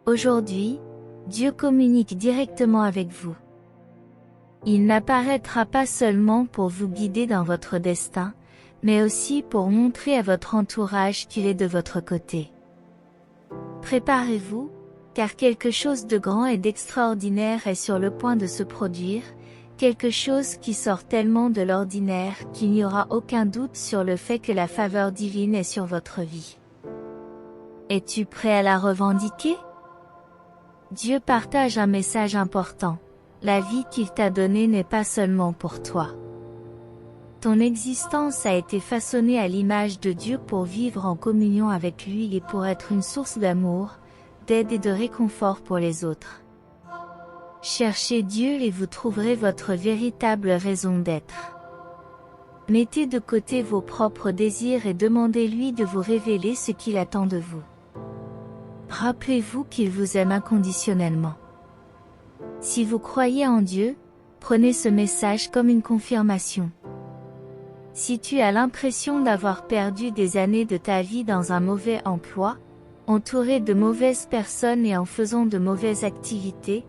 Aujourd'hui, Dieu communique directement avec vous. Il n'apparaîtra pas seulement pour vous guider dans votre destin, mais aussi pour montrer à votre entourage qu'il est de votre côté. Préparez-vous, car quelque chose de grand et d'extraordinaire est sur le point de se produire, quelque chose qui sort tellement de l'ordinaire qu'il n'y aura aucun doute sur le fait que la faveur divine est sur votre vie. Es-tu prêt à la revendiquer? Dieu partage un message important. La vie qu'il t'a donnée n'est pas seulement pour toi. Ton existence a été façonnée à l'image de Dieu pour vivre en communion avec lui et pour être une source d'amour, d'aide et de réconfort pour les autres. Cherchez Dieu et vous trouverez votre véritable raison d'être. Mettez de côté vos propres désirs et demandez-lui de vous révéler ce qu'il attend de vous. Rappelez-vous qu'il vous aime inconditionnellement. Si vous croyez en Dieu, prenez ce message comme une confirmation. Si tu as l'impression d'avoir perdu des années de ta vie dans un mauvais emploi, entouré de mauvaises personnes et en faisant de mauvaises activités,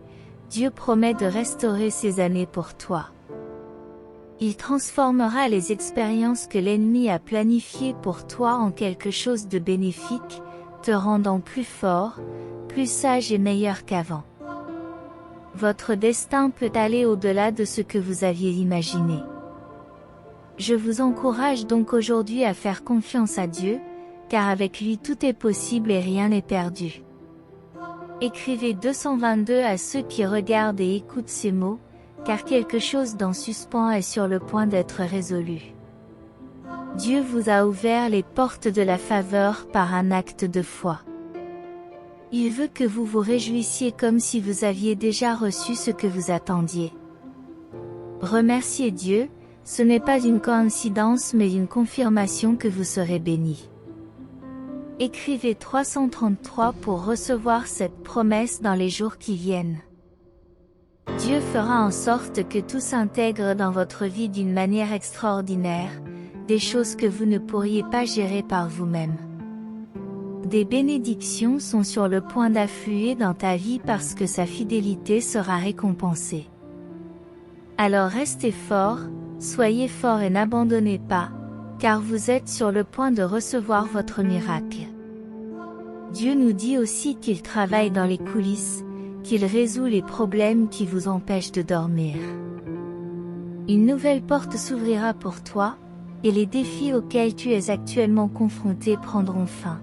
Dieu promet de restaurer ces années pour toi. Il transformera les expériences que l'ennemi a planifiées pour toi en quelque chose de bénéfique, te rendant plus fort, plus sage et meilleur qu'avant. Votre destin peut aller au-delà de ce que vous aviez imaginé. Je vous encourage donc aujourd'hui à faire confiance à Dieu, car avec lui tout est possible et rien n'est perdu. Écrivez 222 à ceux qui regardent et écoutent ces mots, car quelque chose d'en suspens est sur le point d'être résolu. Dieu vous a ouvert les portes de la faveur par un acte de foi. Il veut que vous vous réjouissiez comme si vous aviez déjà reçu ce que vous attendiez. Remerciez Dieu, ce n'est pas une coïncidence mais une confirmation que vous serez bénis. Écrivez 333 pour recevoir cette promesse dans les jours qui viennent. Dieu fera en sorte que tout s'intègre dans votre vie d'une manière extraordinaire, des choses que vous ne pourriez pas gérer par vous-même. Des bénédictions sont sur le point d'affluer dans ta vie parce que sa fidélité sera récompensée. Alors restez forts, soyez forts et n'abandonnez pas, car vous êtes sur le point de recevoir votre miracle. Dieu nous dit aussi qu'il travaille dans les coulisses, qu'il résout les problèmes qui vous empêchent de dormir. Une nouvelle porte s'ouvrira pour toi, et les défis auxquels tu es actuellement confronté prendront fin.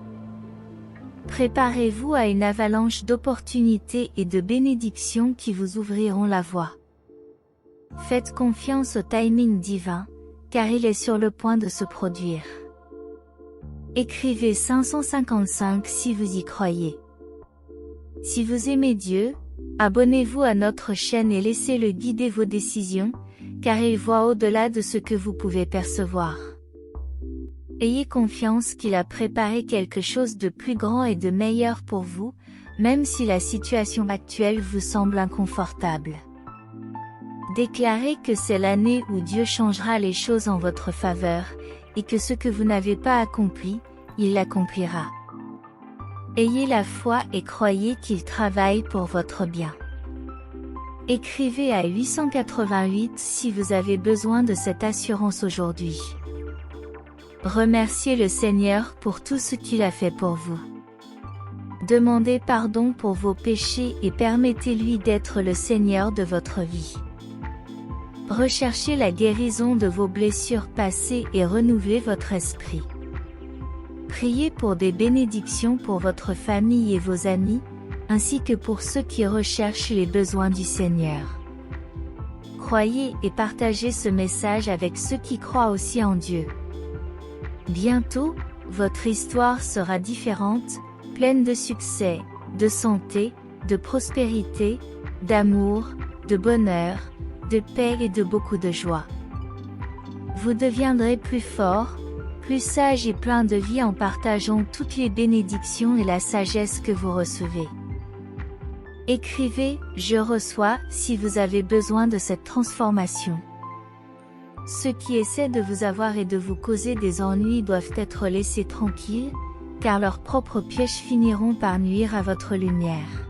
Préparez-vous à une avalanche d'opportunités et de bénédictions qui vous ouvriront la voie. Faites confiance au timing divin, car il est sur le point de se produire. Écrivez 555 si vous y croyez. Si vous aimez Dieu, abonnez-vous à notre chaîne et laissez-le guider vos décisions, car il voit au-delà de ce que vous pouvez percevoir. Ayez confiance qu'il a préparé quelque chose de plus grand et de meilleur pour vous, même si la situation actuelle vous semble inconfortable. Déclarez que c'est l'année où Dieu changera les choses en votre faveur, et que ce que vous n'avez pas accompli, il l'accomplira. Ayez la foi et croyez qu'il travaille pour votre bien. Écrivez à 888 si vous avez besoin de cette assurance aujourd'hui. Remerciez le Seigneur pour tout ce qu'il a fait pour vous. Demandez pardon pour vos péchés et permettez-lui d'être le Seigneur de votre vie. Recherchez la guérison de vos blessures passées et renouvelez votre esprit. Priez pour des bénédictions pour votre famille et vos amis, ainsi que pour ceux qui recherchent les besoins du Seigneur. Croyez et partagez ce message avec ceux qui croient aussi en Dieu. Bientôt, votre histoire sera différente, pleine de succès, de santé, de prospérité, d'amour, de bonheur, de paix et de beaucoup de joie. Vous deviendrez plus fort, plus sage et plein de vie en partageant toutes les bénédictions et la sagesse que vous recevez. Écrivez « Je reçois » si vous avez besoin de cette transformation. Ceux qui essaient de vous avoir et de vous causer des ennuis doivent être laissés tranquilles, car leurs propres pièges finiront par nuire à votre lumière.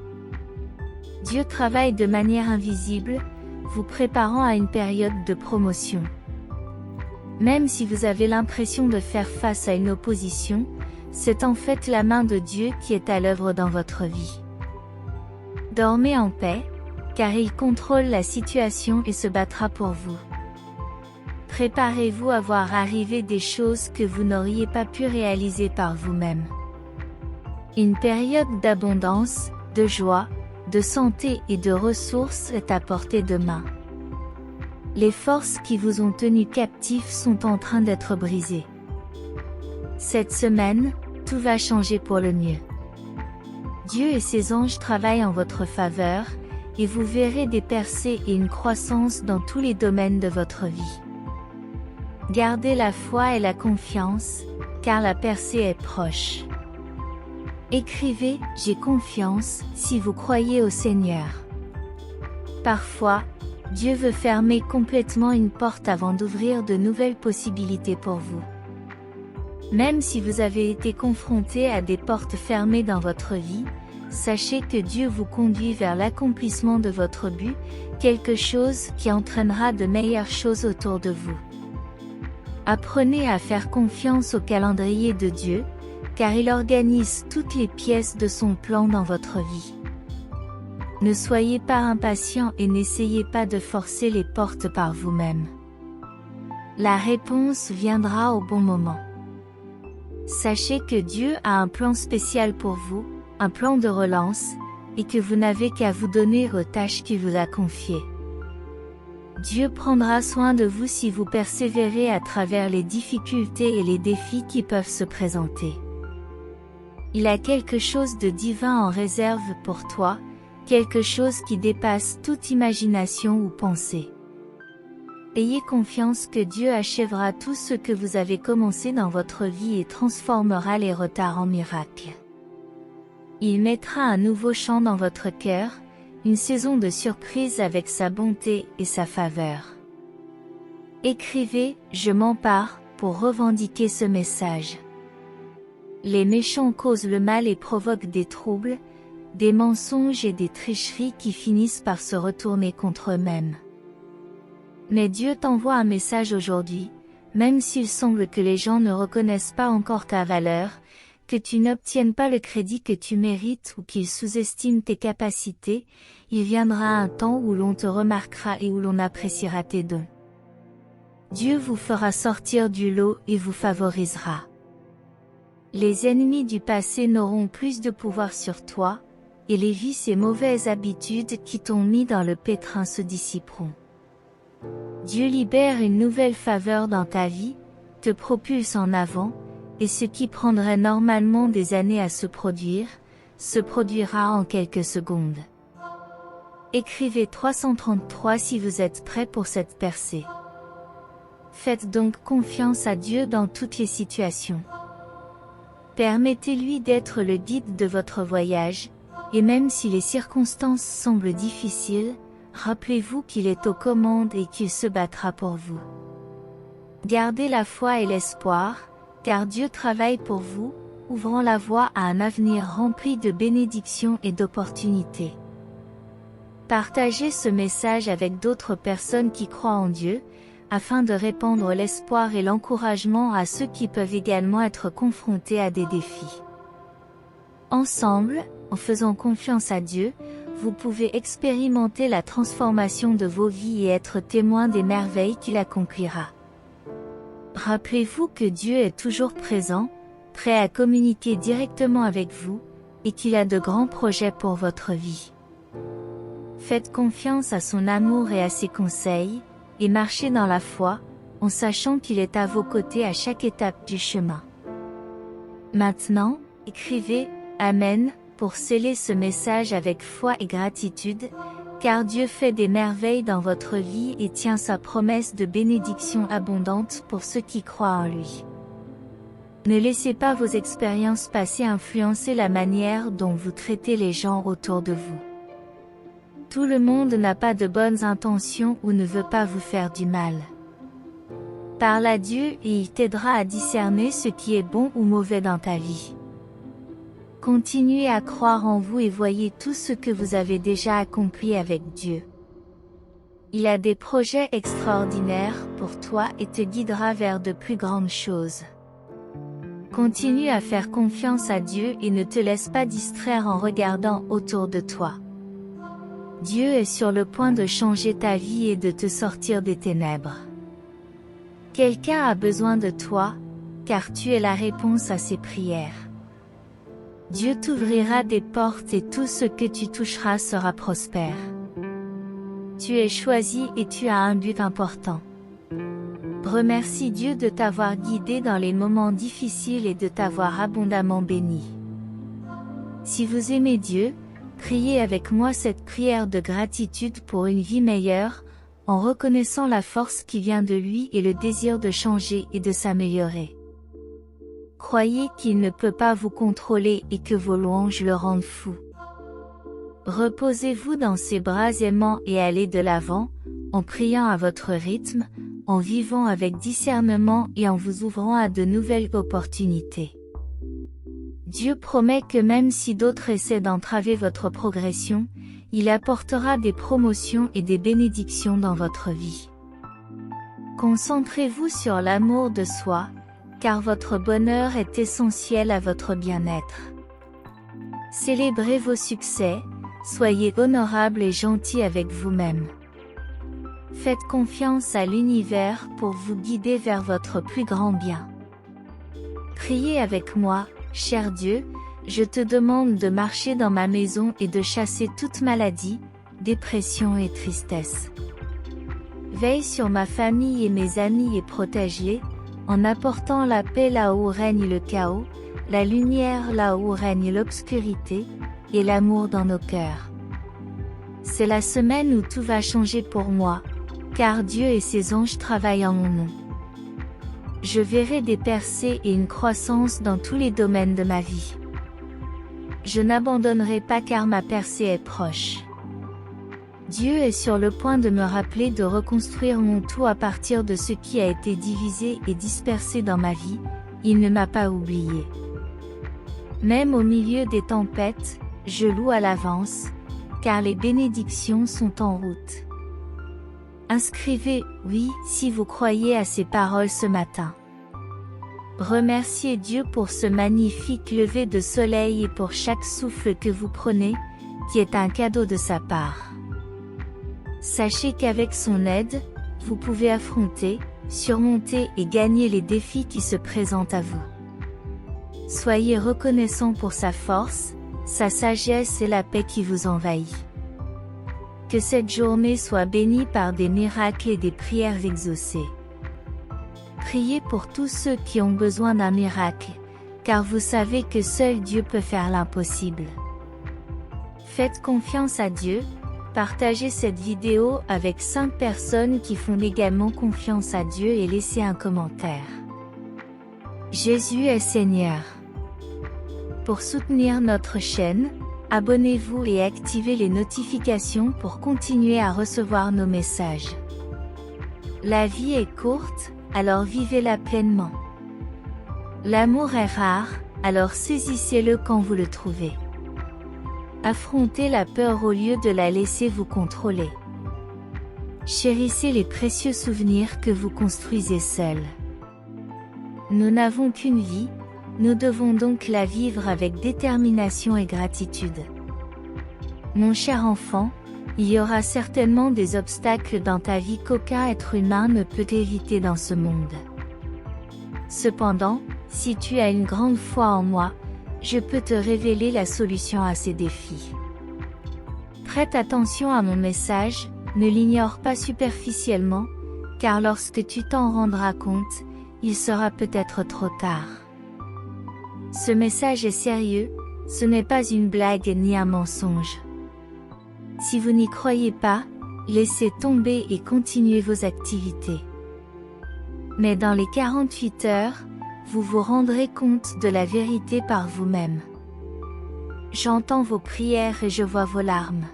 Dieu travaille de manière invisible, vous préparant à une période de promotion. Même si vous avez l'impression de faire face à une opposition, c'est en fait la main de Dieu qui est à l'œuvre dans votre vie. Dormez en paix, car il contrôle la situation et se battra pour vous. Préparez-vous à voir arriver des choses que vous n'auriez pas pu réaliser par vous-même. Une période d'abondance, de joie, de santé et de ressources est à portée de main. Les forces qui vous ont tenu captifs sont en train d'être brisées. Cette semaine, tout va changer pour le mieux. Dieu et ses anges travaillent en votre faveur, et vous verrez des percées et une croissance dans tous les domaines de votre vie. Gardez la foi et la confiance, car la percée est proche. Écrivez « J'ai confiance » si vous croyez au Seigneur. Parfois, Dieu veut fermer complètement une porte avant d'ouvrir de nouvelles possibilités pour vous. Même si vous avez été confronté à des portes fermées dans votre vie, sachez que Dieu vous conduit vers l'accomplissement de votre but, quelque chose qui entraînera de meilleures choses autour de vous. Apprenez à faire confiance au calendrier de Dieu, car il organise toutes les pièces de son plan dans votre vie. Ne soyez pas impatient et n'essayez pas de forcer les portes par vous-même. La réponse viendra au bon moment. Sachez que Dieu a un plan spécial pour vous, un plan de relance, et que vous n'avez qu'à vous donner aux tâches qu'il vous a confiées. Dieu prendra soin de vous si vous persévérez à travers les difficultés et les défis qui peuvent se présenter. Il a quelque chose de divin en réserve pour toi, quelque chose qui dépasse toute imagination ou pensée. Ayez confiance que Dieu achèvera tout ce que vous avez commencé dans votre vie et transformera les retards en miracles. Il mettra un nouveau chant dans votre cœur, une saison de surprise avec sa bonté et sa faveur. Écrivez « Je m'empare » pour revendiquer ce message. Les méchants causent le mal et provoquent des troubles, des mensonges et des tricheries qui finissent par se retourner contre eux-mêmes. Mais Dieu t'envoie un message aujourd'hui, même s'il semble que les gens ne reconnaissent pas encore ta valeur, que tu n'obtiennes pas le crédit que tu mérites ou qu'ils sous-estiment tes capacités, il viendra un temps où l'on te remarquera et où l'on appréciera tes dons. Dieu vous fera sortir du lot et vous favorisera. Les ennemis du passé n'auront plus de pouvoir sur toi, et les vices et mauvaises habitudes qui t'ont mis dans le pétrin se dissiperont. Dieu libère une nouvelle faveur dans ta vie, te propulse en avant, et ce qui prendrait normalement des années à se produire, se produira en quelques secondes. Écrivez 333 si vous êtes prêt pour cette percée. Faites donc confiance à Dieu dans toutes les situations. Permettez-lui d'être le guide de votre voyage, et même si les circonstances semblent difficiles, rappelez-vous qu'il est aux commandes et qu'il se battra pour vous. Gardez la foi et l'espoir, car Dieu travaille pour vous, ouvrant la voie à un avenir rempli de bénédictions et d'opportunités. Partagez ce message avec d'autres personnes qui croient en Dieu, afin de répandre l'espoir et l'encouragement à ceux qui peuvent également être confrontés à des défis. Ensemble, en faisant confiance à Dieu, vous pouvez expérimenter la transformation de vos vies et être témoin des merveilles qu'il accomplira. Rappelez-vous que Dieu est toujours présent, prêt à communiquer directement avec vous, et qu'il a de grands projets pour votre vie. Faites confiance à son amour et à ses conseils, et marchez dans la foi, en sachant qu'il est à vos côtés à chaque étape du chemin. Maintenant, écrivez « Amen » pour sceller ce message avec foi et gratitude, car Dieu fait des merveilles dans votre vie et tient sa promesse de bénédiction abondante pour ceux qui croient en lui. Ne laissez pas vos expériences passées influencer la manière dont vous traitez les gens autour de vous. Tout le monde n'a pas de bonnes intentions ou ne veut pas vous faire du mal. Parle à Dieu et il t'aidera à discerner ce qui est bon ou mauvais dans ta vie. Continuez à croire en vous et voyez tout ce que vous avez déjà accompli avec Dieu. Il a des projets extraordinaires pour toi et te guidera vers de plus grandes choses. Continue à faire confiance à Dieu et ne te laisse pas distraire en regardant autour de toi. Dieu est sur le point de changer ta vie et de te sortir des ténèbres. Quelqu'un a besoin de toi, car tu es la réponse à ses prières. Dieu t'ouvrira des portes et tout ce que tu toucheras sera prospère. Tu es choisi et tu as un but important. Remercie Dieu de t'avoir guidé dans les moments difficiles et de t'avoir abondamment béni. Si vous aimez Dieu, priez avec moi cette prière de gratitude pour une vie meilleure, en reconnaissant la force qui vient de lui et le désir de changer et de s'améliorer. Croyez qu'il ne peut pas vous contrôler et que vos louanges le rendent fou. Reposez-vous dans ses bras aimants et allez de l'avant, en priant à votre rythme, en vivant avec discernement et en vous ouvrant à de nouvelles opportunités. Dieu promet que même si d'autres essaient d'entraver votre progression, il apportera des promotions et des bénédictions dans votre vie. Concentrez-vous sur l'amour de soi, car votre bonheur est essentiel à votre bien-être. Célébrez vos succès, soyez honorable et gentil avec vous-même. Faites confiance à l'univers pour vous guider vers votre plus grand bien. Priez avec moi, cher Dieu, je te demande de marcher dans ma maison et de chasser toute maladie, dépression et tristesse. Veille sur ma famille et mes amis et protège-les, en apportant la paix là où règne le chaos, la lumière là où règne l'obscurité, et l'amour dans nos cœurs. C'est la semaine où tout va changer pour moi, car Dieu et ses anges travaillent en mon nom. Je verrai des percées et une croissance dans tous les domaines de ma vie. Je n'abandonnerai pas car ma percée est proche. Dieu est sur le point de me rappeler de reconstruire mon tout à partir de ce qui a été divisé et dispersé dans ma vie, il ne m'a pas oublié. Même au milieu des tempêtes, je loue à l'avance, car les bénédictions sont en route. Inscrivez « oui » si vous croyez à ces paroles ce matin. Remerciez Dieu pour ce magnifique lever de soleil et pour chaque souffle que vous prenez, qui est un cadeau de sa part. Sachez qu'avec son aide, vous pouvez affronter, surmonter et gagner les défis qui se présentent à vous. Soyez reconnaissant pour sa force, sa sagesse et la paix qui vous envahit. Que cette journée soit bénie par des miracles et des prières exaucées. Priez pour tous ceux qui ont besoin d'un miracle, car vous savez que seul Dieu peut faire l'impossible. Faites confiance à Dieu, partagez cette vidéo avec 5 personnes qui font également confiance à Dieu et laissez un commentaire. Jésus est Seigneur. Pour soutenir notre chaîne, abonnez-vous et activez les notifications pour continuer à recevoir nos messages. La vie est courte, alors vivez-la pleinement. L'amour est rare, alors saisissez-le quand vous le trouvez. Affrontez la peur au lieu de la laisser vous contrôler. Chérissez les précieux souvenirs que vous construisez seuls. Nous n'avons qu'une vie, nous devons donc la vivre avec détermination et gratitude. Mon cher enfant, il y aura certainement des obstacles dans ta vie qu'aucun être humain ne peut éviter dans ce monde. Cependant, si tu as une grande foi en moi, je peux te révéler la solution à ces défis. Prête attention à mon message, ne l'ignore pas superficiellement, car lorsque tu t'en rendras compte, il sera peut-être trop tard. Ce message est sérieux, ce n'est pas une blague ni un mensonge. Si vous n'y croyez pas, laissez tomber et continuez vos activités. Mais dans les 48 heures, vous vous rendrez compte de la vérité par vous-même. J'entends vos prières et je vois vos larmes.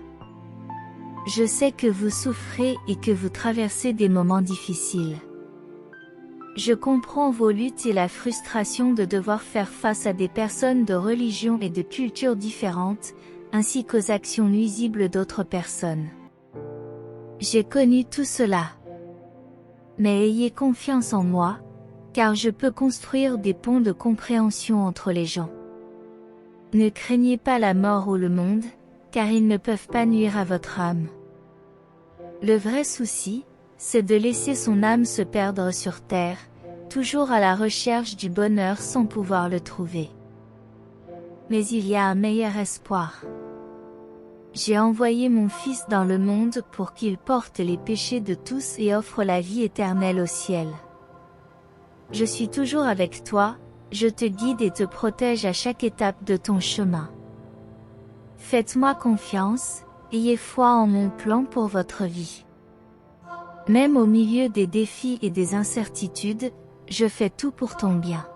Je sais que vous souffrez et que vous traversez des moments difficiles. Je comprends vos luttes et la frustration de devoir faire face à des personnes de religions et de cultures différentes, ainsi qu'aux actions nuisibles d'autres personnes. J'ai connu tout cela. Mais ayez confiance en moi, car je peux construire des ponts de compréhension entre les gens. Ne craignez pas la mort ou le monde, car ils ne peuvent pas nuire à votre âme. Le vrai souci, c'est de laisser son âme se perdre sur terre, toujours à la recherche du bonheur sans pouvoir le trouver. Mais il y a un meilleur espoir. J'ai envoyé mon Fils dans le monde pour qu'il porte les péchés de tous et offre la vie éternelle au ciel. Je suis toujours avec toi, je te guide et te protège à chaque étape de ton chemin. Faites-moi confiance, ayez foi en mon plan pour votre vie. Même au milieu des défis et des incertitudes, je fais tout pour ton bien.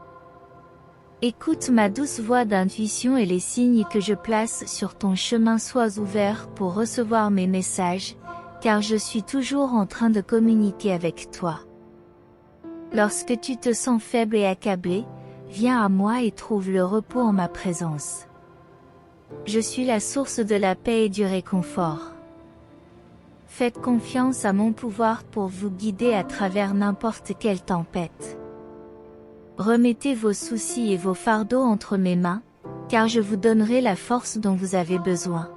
Écoute ma douce voix d'intuition et les signes que je place sur ton chemin, sois ouvert pour recevoir mes messages, car je suis toujours en train de communiquer avec toi. Lorsque tu te sens faible et accablé, viens à moi et trouve le repos en ma présence. Je suis la source de la paix et du réconfort. Faites confiance à mon pouvoir pour vous guider à travers n'importe quelle tempête. Remettez vos soucis et vos fardeaux entre mes mains, car je vous donnerai la force dont vous avez besoin.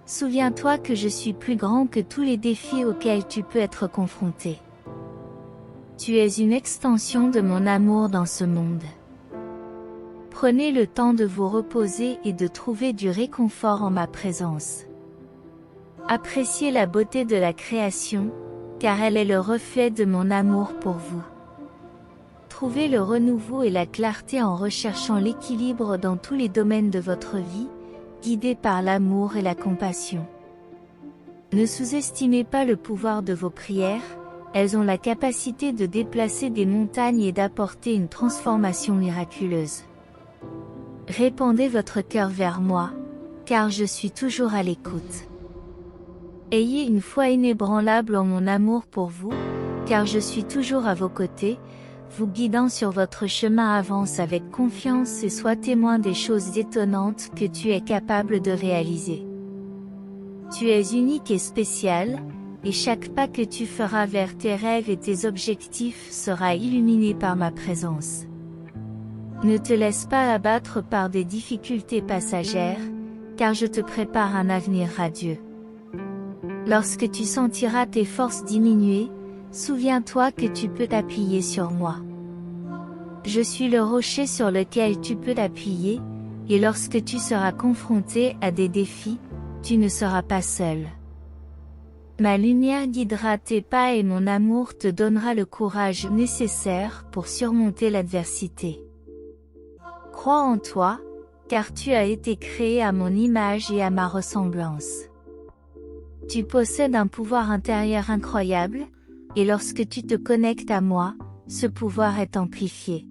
Souviens-toi que je suis plus grand que tous les défis auxquels tu peux être confronté. Tu es une extension de mon amour dans ce monde. Prenez le temps de vous reposer et de trouver du réconfort en ma présence. Appréciez la beauté de la création, car elle est le reflet de mon amour pour vous. Trouvez le renouveau et la clarté en recherchant l'équilibre dans tous les domaines de votre vie, guidés par l'amour et la compassion. Ne sous-estimez pas le pouvoir de vos prières, elles ont la capacité de déplacer des montagnes et d'apporter une transformation miraculeuse. Répandez votre cœur vers moi, car je suis toujours à l'écoute. Ayez une foi inébranlable en mon amour pour vous, car je suis toujours à vos côtés, vous guidant sur votre chemin. Avance avec confiance et sois témoin des choses étonnantes que tu es capable de réaliser. Tu es unique et spécial, et chaque pas que tu feras vers tes rêves et tes objectifs sera illuminé par ma présence. Ne te laisse pas abattre par des difficultés passagères, car je te prépare un avenir radieux. Lorsque tu sentiras tes forces diminuer, souviens-toi que tu peux t'appuyer sur moi. Je suis le rocher sur lequel tu peux t'appuyer, et lorsque tu seras confronté à des défis, tu ne seras pas seul. Ma lumière guidera tes pas et mon amour te donnera le courage nécessaire pour surmonter l'adversité. Crois en toi, car tu as été créé à mon image et à ma ressemblance. Tu possèdes un pouvoir intérieur incroyable, et lorsque tu te connectes à moi, ce pouvoir est amplifié.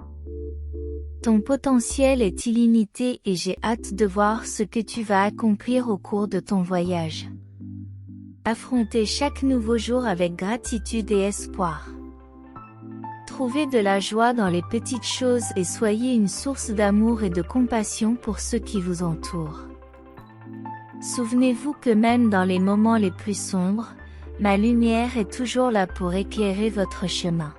Ton potentiel est illimité et j'ai hâte de voir ce que tu vas accomplir au cours de ton voyage. Affrontez chaque nouveau jour avec gratitude et espoir. Trouvez de la joie dans les petites choses et soyez une source d'amour et de compassion pour ceux qui vous entourent. Souvenez-vous que même dans les moments les plus sombres, ma lumière est toujours là pour éclairer votre chemin.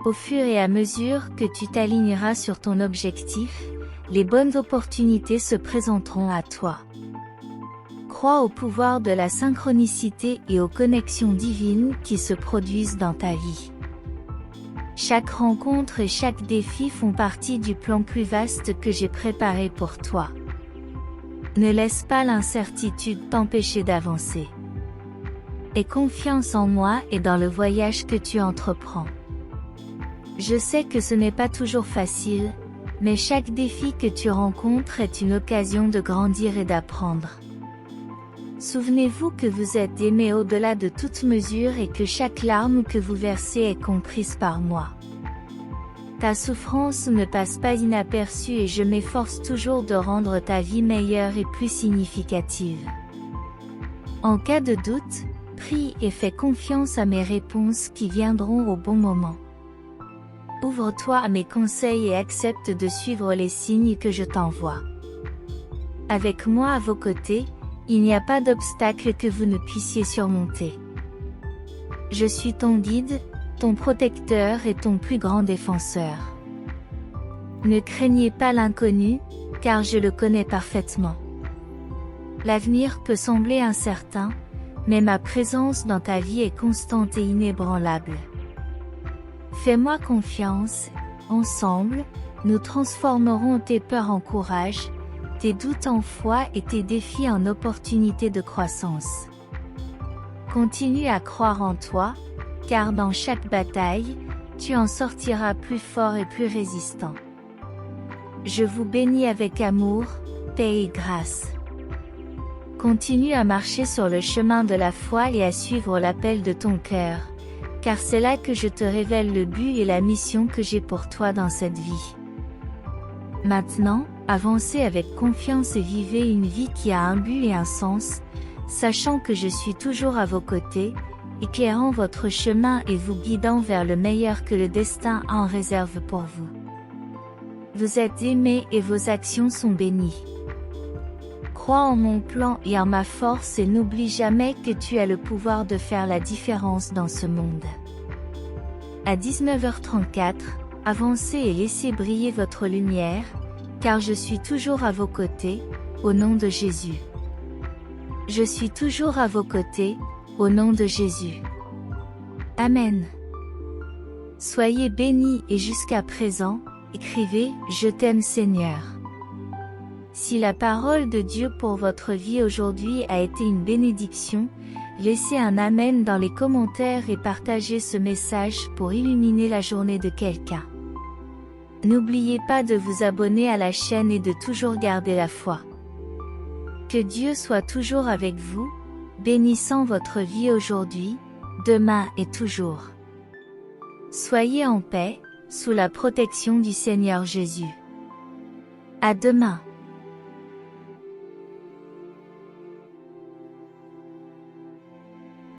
Au fur et à mesure que tu t'aligneras sur ton objectif, les bonnes opportunités se présenteront à toi. Crois au pouvoir de la synchronicité et aux connexions divines qui se produisent dans ta vie. Chaque rencontre et chaque défi font partie du plan plus vaste que j'ai préparé pour toi. Ne laisse pas l'incertitude t'empêcher d'avancer. Aie confiance en moi et dans le voyage que tu entreprends. Je sais que ce n'est pas toujours facile, mais chaque défi que tu rencontres est une occasion de grandir et d'apprendre. Souvenez-vous que vous êtes aimé au-delà de toute mesure et que chaque larme que vous versez est comprise par moi. Ta souffrance ne passe pas inaperçue et je m'efforce toujours de rendre ta vie meilleure et plus significative. En cas de doute, prie et fais confiance à mes réponses qui viendront au bon moment. Ouvre-toi à mes conseils et accepte de suivre les signes que je t'envoie. Avec moi à vos côtés, il n'y a pas d'obstacle que vous ne puissiez surmonter. Je suis ton guide, ton protecteur et ton plus grand défenseur. Ne craignez pas l'inconnu, car je le connais parfaitement. L'avenir peut sembler incertain, mais ma présence dans ta vie est constante et inébranlable. Fais-moi confiance, ensemble, nous transformerons tes peurs en courage, tes doutes en foi et tes défis en opportunités de croissance. Continue à croire en toi, car dans chaque bataille, tu en sortiras plus fort et plus résistant. Je vous bénis avec amour, paix et grâce. Continue à marcher sur le chemin de la foi et à suivre l'appel de ton cœur, car c'est là que je te révèle le but et la mission que j'ai pour toi dans cette vie. Maintenant, avancez avec confiance et vivez une vie qui a un but et un sens, sachant que je suis toujours à vos côtés, éclairant votre chemin et vous guidant vers le meilleur que le destin en réserve pour vous. Vous êtes aimés et vos actions sont bénies. Crois en mon plan et en ma force et n'oublie jamais que tu as le pouvoir de faire la différence dans ce monde. À 19h34, avancez et laissez briller votre lumière, car je suis toujours à vos côtés, au nom de Jésus. Je suis toujours à vos côtés, au nom de Jésus. Amen. Soyez bénis et jusqu'à présent, écrivez « Je t'aime Seigneur ». Si la parole de Dieu pour votre vie aujourd'hui a été une bénédiction, laissez un Amen dans les commentaires et partagez ce message pour illuminer la journée de quelqu'un. N'oubliez pas de vous abonner à la chaîne et de toujours garder la foi. Que Dieu soit toujours avec vous, bénissant votre vie aujourd'hui, demain et toujours. Soyez en paix, sous la protection du Seigneur Jésus. À demain.